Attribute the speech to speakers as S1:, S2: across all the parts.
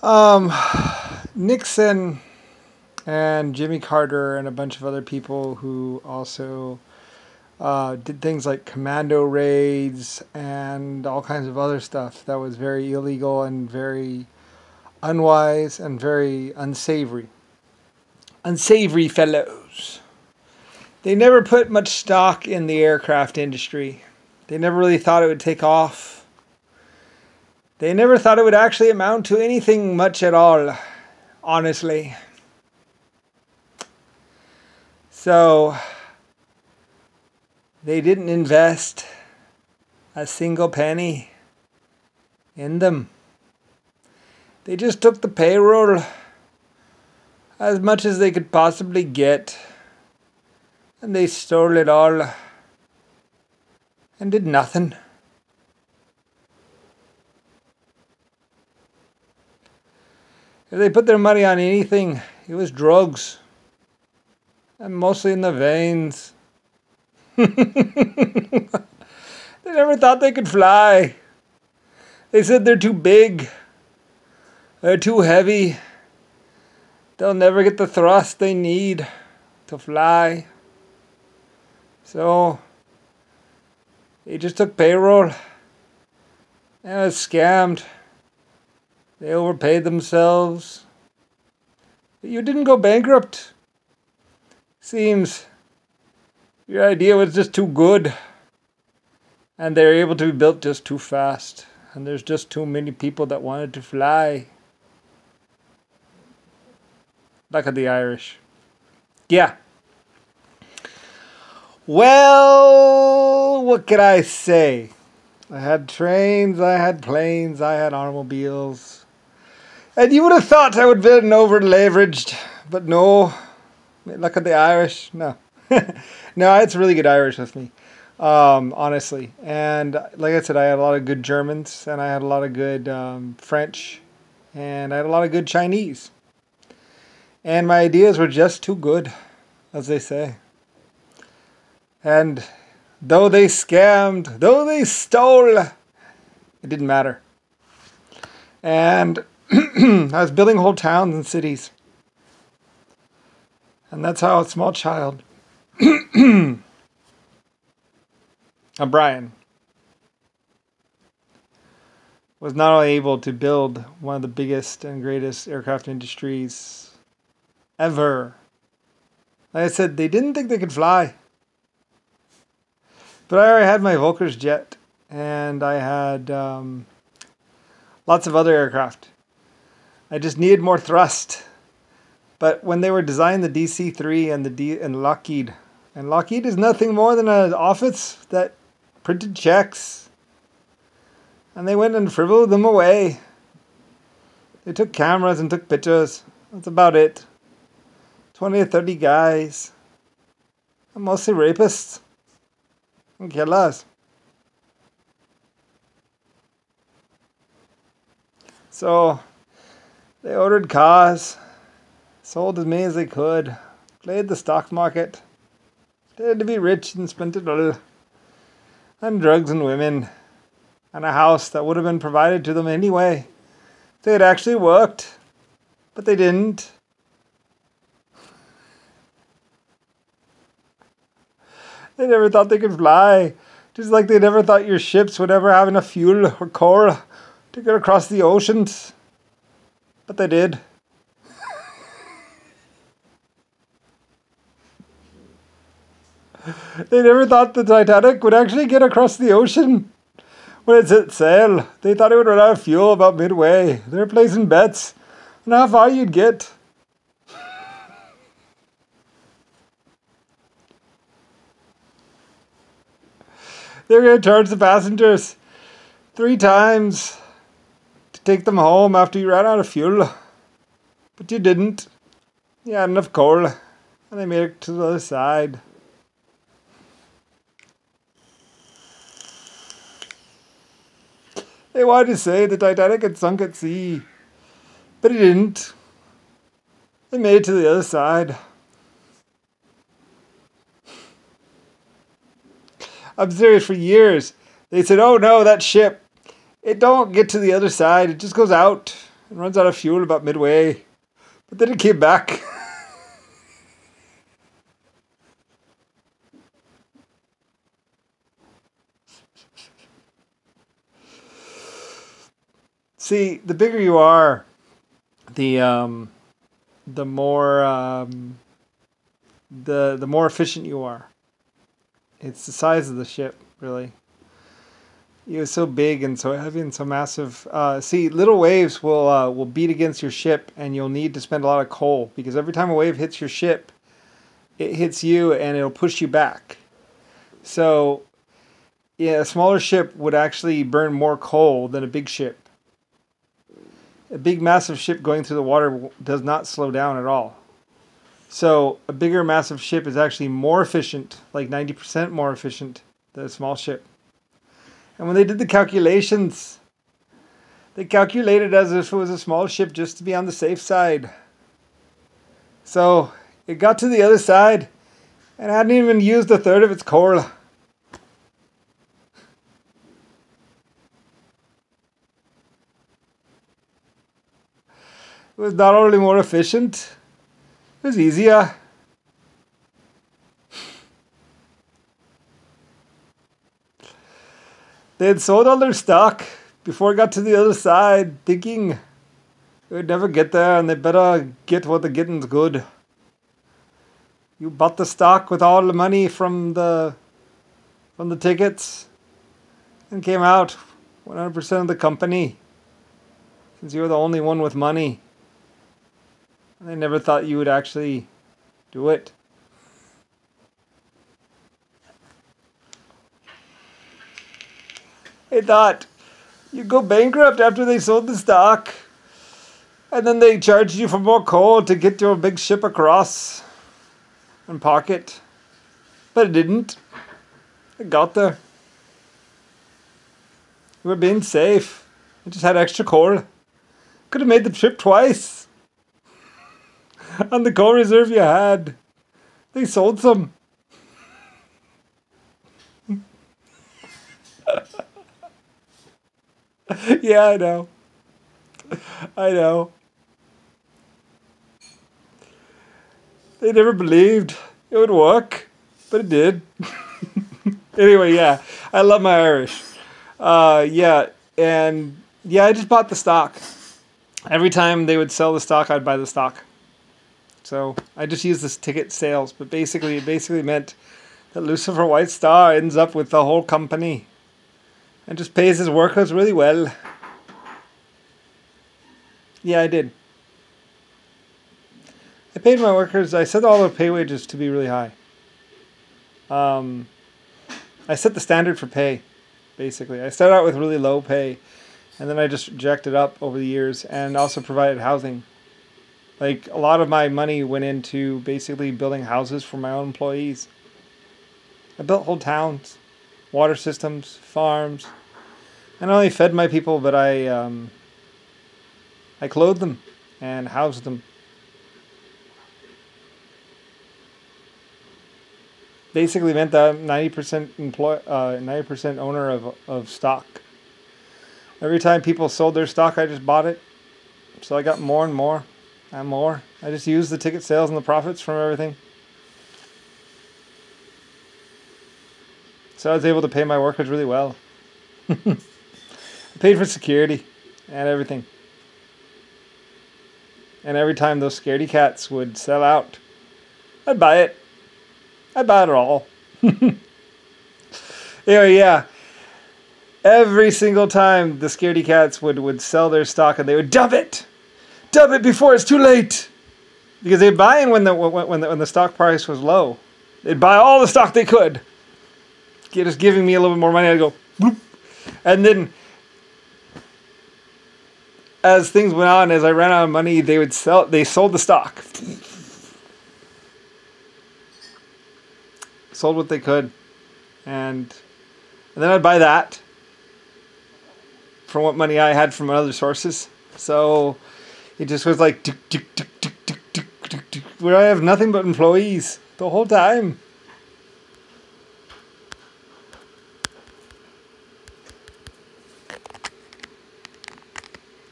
S1: Um, Nixon and Jimmy Carter and a bunch of other people who also did things like commando raids and all kinds of other stuff that was very illegal and very unwise and very unsavory. Unsavory fellows. They never put much stock in the aircraft industry. They never really thought it would take off. They never thought it would actually amount to anything much at all, honestly. So, they didn't invest a single penny in them. They just took the payroll, as much as they could possibly get, and they stole it all and did nothing. If they put their money on anything, it was drugs, and mostly in the veins. They never thought they could fly. They said they're too big. They're too heavy. They'll never get the thrust they need to fly. So, they just took payroll and was scammed. They overpaid themselves. But you didn't go bankrupt. Seems your idea was just too good. And they were able to be built just too fast. And there's just too many people that wanted to fly. Luck of the Irish. Yeah. Well, what could I say? I had trains, I had planes, I had automobiles. And you would have thought I would have been over-leveraged. But no. Luck of the Irish. No. No, it's really good Irish with me. Honestly. And like I said, I had a lot of good Germans. And I had a lot of good French. And I had a lot of good Chinese. And my ideas were just too good, as they say. And though they scammed, though they stole, it didn't matter. And I was building whole towns and cities. And that's how a small child, Brian, was not only able to build one of the biggest and greatest aircraft industries ever. Like I said, they didn't think they could fly. But I already had my Volker's jet, and I had lots of other aircraft. I just needed more thrust. But when they were designing the DC-3 and Lockheed, and Lockheed is nothing more than an office that printed checks, and they went and frivoled them away. They took cameras and took pictures. That's about it. 20 or 30 guys, and mostly rapists and killers. So they ordered cars, sold as many as they could, played the stock market, pretended to be rich and spent it all on drugs and women, and a house that would have been provided to them anyway. They had actually worked, but they didn't. They never thought they could fly. Just like they never thought your ships would ever have enough fuel or coal to get across the oceans. But they did. They never thought the Titanic would actually get across the ocean when it set sail. They thought it would run out of fuel about midway. They were placing bets on how far you'd get. They were going to charge the passengers 3 times to take them home after you ran out of fuel. But you didn't. You had enough coal. And they made it to the other side. They wanted to say the Titanic had sunk at sea. But it didn't. They made it to the other side. I'm serious, for years. They said, oh no, that ship, it don't get to the other side. It just goes out. It runs out of fuel about midway. But then it came back. See, the bigger you are, the more the more efficient you are. It's the size of the ship, really. It was so big and so heavy and so massive. See, little waves will beat against your ship, and you'll need to spend a lot of coal because every time a wave hits your ship, it hits you and it'll push you back. So, yeah, a smaller ship would actually burn more coal than a big ship. A big, massive ship going through the water does not slow down at all. So a bigger, massive ship is actually more efficient, like 90% more efficient than a small ship. And when they did the calculations, they calculated as if it was a small ship just to be on the safe side. So it got to the other side and hadn't even used a third of its coal. It was not only more efficient, it was easier. They had sold all their stock before it got to the other side, thinking it would never get there and they better get what they're getting's good. You bought the stock with all the money from the tickets and came out 100% of the company since you were the only one with money. They never thought you would actually do it. They thought you'd go bankrupt after they sold the stock. And then they charged you for more coal to get your big ship across and park it. But it didn't. It got there. You were being safe. You just had extra coal. Could have made the trip twice. On the coal reserve you had. They sold some. Yeah, I know. I know. They never believed it would work, but it did. Anyway, yeah. I love my Irish. Yeah, and yeah, I just bought the stock. Every time they would sell the stock, I'd buy the stock. So I just used this ticket sales, but basically it basically meant that Lusifer Star ends up with the whole company and just pays his workers really well. Yeah, I did. I paid my workers, I set all their pay wages to be really high. I set the standard for pay, basically. I started out with really low pay, and then I just jacked it up over the years and also provided housing. Like, a lot of my money went into basically building houses for my own employees. I built whole towns, water systems, farms. I not only fed my people, but I clothed them and housed them. Basically meant that I'm 90% owner of stock. Every time people sold their stock, I just bought it. So I got more and more. And more. I just used the ticket sales and the profits from everything. So I was able to pay my workers really well. I paid for security and everything. And every time those scaredy cats would sell out, I'd buy it. I'd buy it all. Anyway, yeah. Every single time the scaredy cats would sell their stock and they would dump it. Dump it before it's too late. Because they'd buy in when the stock price was low. They'd buy all the stock they could. Just giving me a little bit more money, I'd go, bloop. And then as things went on, as I ran out of money, they sold the stock. Sold what they could. And then I'd buy that from what money I had from other sources. So it just was like, where I have nothing but employees the whole time.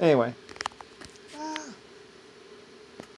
S1: Anyway.